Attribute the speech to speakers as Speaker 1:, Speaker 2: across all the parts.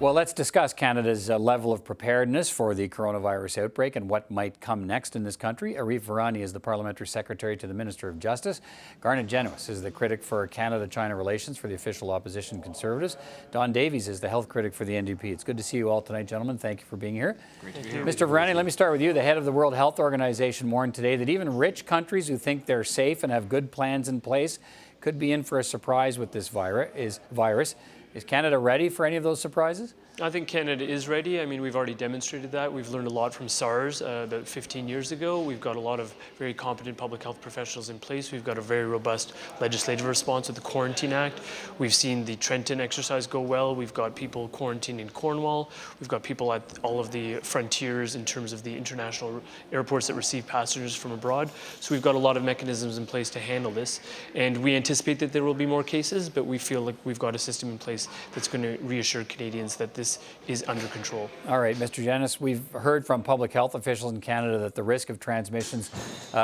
Speaker 1: Well, let's discuss Canada's level of preparedness for the coronavirus outbreak and what might come next in this country. Arif Virani is the Parliamentary Secretary to the Minister of Justice. Garnett Genuis is the critic for Canada-China relations for the official opposition Conservatives. Don Davies is the health critic for the NDP. It's good to see you all tonight, gentlemen. Thank you for being here.
Speaker 2: Great to be here.
Speaker 1: Mr. Virani, let me start with you. The head of the World Health Organization warned today that even rich countries who think they're safe and have good plans in place could be in for a surprise with this virus. Is Canada ready for any of those surprises?
Speaker 2: I think Canada is ready. I mean, we've already demonstrated that. We've learned a lot from SARS about 15 years ago. We've got a lot of very competent public health professionals in place. We've got a very robust legislative response with the Quarantine Act. We've seen the Trenton exercise go well. We've got people quarantined in Cornwall. We've got people at all of the frontiers in terms of the international airports that receive passengers from abroad. So we've got a lot of mechanisms in place to handle this. And we anticipate that there will be more cases, but we feel like we've got a system in place that's going to reassure Canadians that this is under control.
Speaker 1: All right, Mr. Genuis, we've heard from public health officials in Canada that the risk of transmissions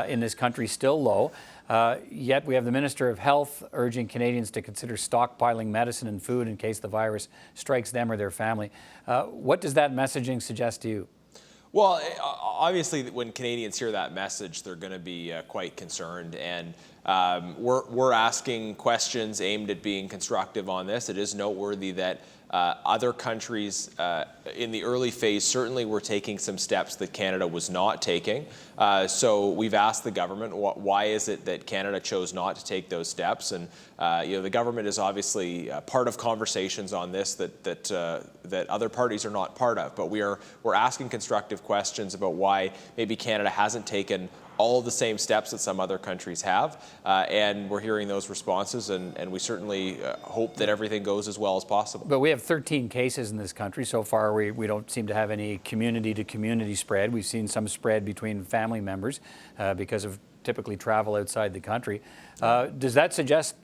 Speaker 1: in this country is still low. Yet we have the Minister of Health urging Canadians to consider stockpiling medicine and food in case the virus strikes them or their family. What does that messaging suggest to you?
Speaker 3: Well, obviously, when Canadians hear that message, they're going to be quite concerned, and we're asking questions aimed at being constructive on this. It is noteworthy that other countries in the early phase certainly were taking some steps that Canada was not taking. So we've asked the government, why is it that Canada chose not to take those steps? And the government is obviously part of conversations on this that other parties are not part of. But we're asking constructive questions about why maybe Canada hasn't taken all of the same steps that some other countries have, and we're hearing those responses, and we certainly hope that everything goes as well as possible.
Speaker 1: But we have 13 cases in this country. So far, we don't seem to have any community-to-community spread. We've seen some spread between family members because of typically travel outside the country. Does that suggest,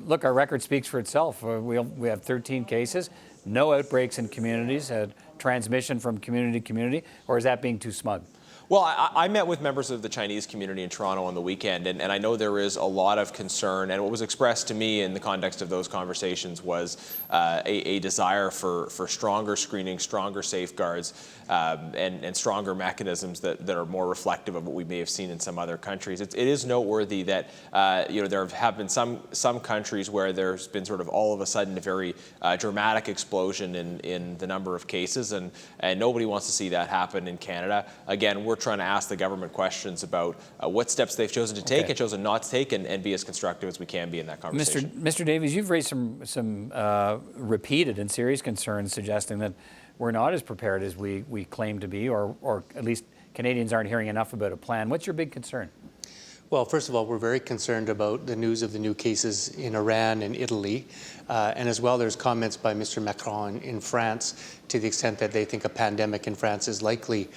Speaker 1: look, our record speaks for itself. We have 13 cases, no outbreaks in communities, transmission from community to community, or is that being too smug?
Speaker 3: Well, I met with members of the Chinese community in Toronto on the weekend, and I know there is a lot of concern, and what was expressed to me in the context of those conversations was a desire for stronger screening, stronger safeguards, and stronger mechanisms that are more reflective of what we may have seen in some other countries. It is noteworthy that there have been some countries where there's been sort of all of a sudden a very dramatic explosion in the number of cases, and nobody wants to see that happen in Canada. Again, we're trying to ask the government questions about what steps they've chosen to take and chosen not to take, and be as constructive as we can be in that conversation.
Speaker 1: Mr. Davies, you've raised some repeated and serious concerns suggesting that we're not as prepared as we claim to be, or at least Canadians aren't hearing enough about a plan. What's your big concern?
Speaker 4: Well, first of all, we're very concerned about the news of the new cases in Iran and Italy. And as well, there's comments by Mr. Macron in France to the extent that they think a pandemic in France is likely.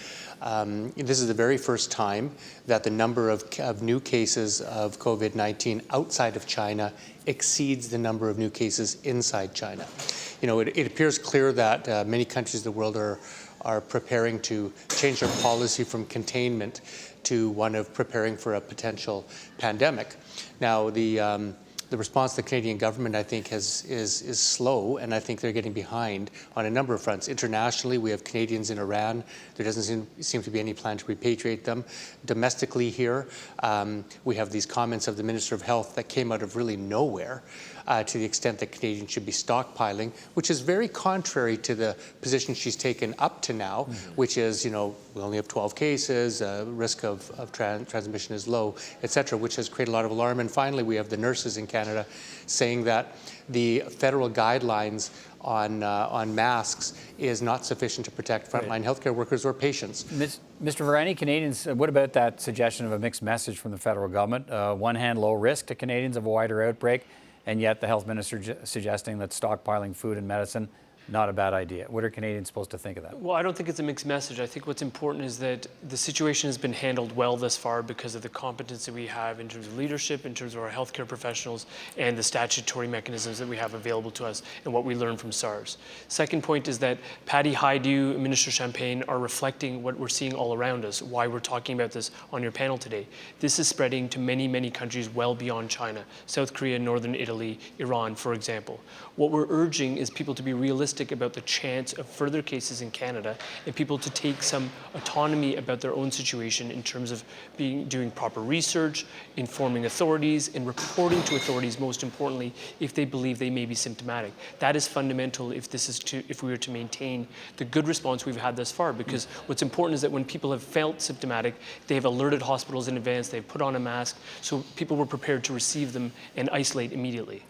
Speaker 4: This is the very first time that the number of new cases of COVID-19 outside of China exceeds the number of new cases inside China. It appears clear that many countries of the world are preparing to change their policy from containment to one of preparing for a potential pandemic. Now, the response to the Canadian government, I think, is slow, and I think they're getting behind on a number of fronts. Internationally, we have Canadians in Iran. There doesn't seem to be any plan to repatriate them. Domestically here, we have these comments of the Minister of Health that came out of really nowhere to the extent that Canadians should be stockpiling, which is very contrary to the position she's taken up to now, which is, we only have 12 cases, risk of transmission is low, et cetera, which has created a lot of alarm. And finally, we have the nurses in Canada saying that the federal guidelines on masks is not sufficient to protect frontline healthcare workers or patients.
Speaker 1: Mr. Virani, Canadians, what about that suggestion of a mixed message from the federal government? One hand, low risk to Canadians of a wider outbreak, and yet the health minister suggesting that stockpiling food and medicine, not a bad idea. What are Canadians supposed to think of that?
Speaker 2: Well, I don't think it's a mixed message. I think what's important is that the situation has been handled well thus far because of the competence that we have in terms of leadership, in terms of our healthcare professionals, and the statutory mechanisms that we have available to us and what we learned from SARS. Second point is that Patty Hajdu, Minister Champagne are reflecting what we're seeing all around us, why we're talking about this on your panel today. This is spreading to many, many countries well beyond China, South Korea, Northern Italy, Iran, for example. What we're urging is people to be realistic realistic about the chance of further cases in Canada, and people to take some autonomy about their own situation in terms of doing proper research, informing authorities, and reporting to authorities, most importantly, if they believe they may be symptomatic. That is fundamental if we were to maintain the good response we've had thus far, because what's important is that when people have felt symptomatic, they have alerted hospitals in advance, they've put on a mask, so people were prepared to receive them and isolate immediately.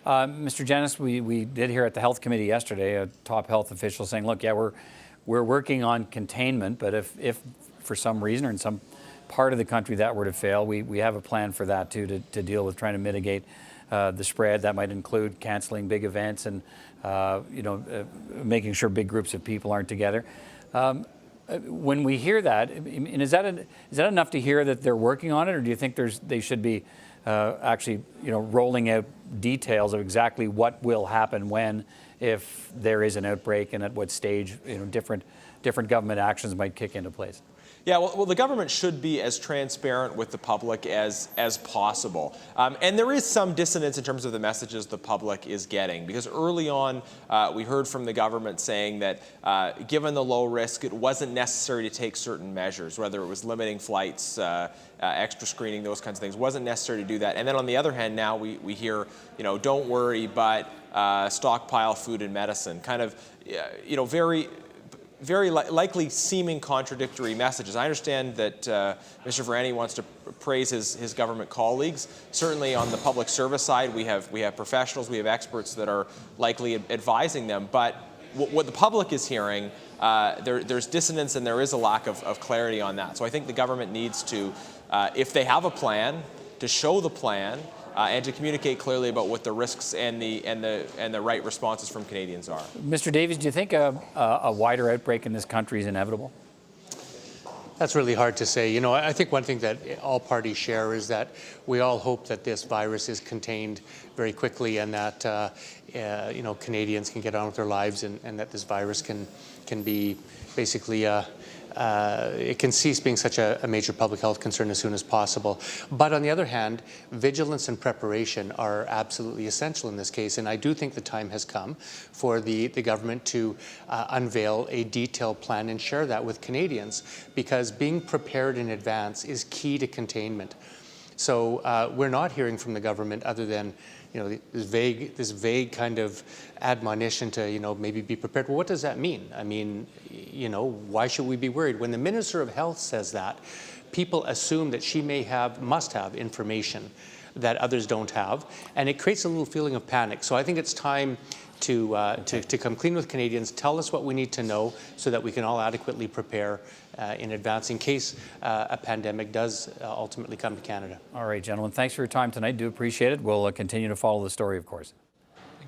Speaker 1: Mr. Genuis, we did hear at the Health Committee yesterday a top health official saying, look, yeah, we're working on containment, but if for some reason or in some part of the country that were to fail, we have a plan for that too, to deal with trying to mitigate the spread. That might include canceling big events and making sure big groups of people aren't together. When we hear that, is that enough to hear that they're working on it, or do you think they should be actually rolling out details of exactly what will happen when, if there is an outbreak, and at what stage different government actions might kick into place?
Speaker 3: Yeah, well, the government should be as transparent with the public as possible. And there is some dissonance in terms of the messages the public is getting, because early on we heard from the government saying that given the low risk, it wasn't necessary to take certain measures, whether it was limiting flights, extra screening, those kinds of things. It wasn't necessary to do that. And then on the other hand, now we hear, don't worry, but stockpile food and medicine, kind of, very likely seeming contradictory messages. I understand that Mr. Virani wants to praise his government colleagues. Certainly on the public service side, we have professionals, we have experts that are likely advising them. But what the public is hearing, there's dissonance and there is a lack of clarity on that. So I think the government needs to, if they have a plan, to show the plan, and to communicate clearly about what the risks and the right responses from Canadians are.
Speaker 1: Mr. Davies, do you think a wider outbreak in this country is inevitable?
Speaker 4: That's really hard to say. I think one thing that all parties share is that we all hope that this virus is contained very quickly, and that Canadians can get on with their lives, and that this virus can be basically it can cease being such a major public health concern as soon as possible. But on the other hand, vigilance and preparation are absolutely essential in this case, and I do think the time has come for the government to unveil a detailed plan and share that with Canadians, because being prepared in advance is key to containment. So we're not hearing from the government other than this vague kind of admonition to maybe be prepared. Well, what does that mean? I mean, why should we be worried? When the Minister of Health says that, people assume that she must have information that others don't have, and it creates a little feeling of panic. So I think it's time to come clean with Canadians, tell us what we need to know so that we can all adequately prepare in advance in case a pandemic does ultimately come to Canada.
Speaker 1: All right, gentlemen, thanks for your time tonight. Do appreciate it. We'll continue to follow the story, of course.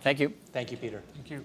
Speaker 1: Thank you.
Speaker 4: Thank you, Peter.
Speaker 2: Thank you.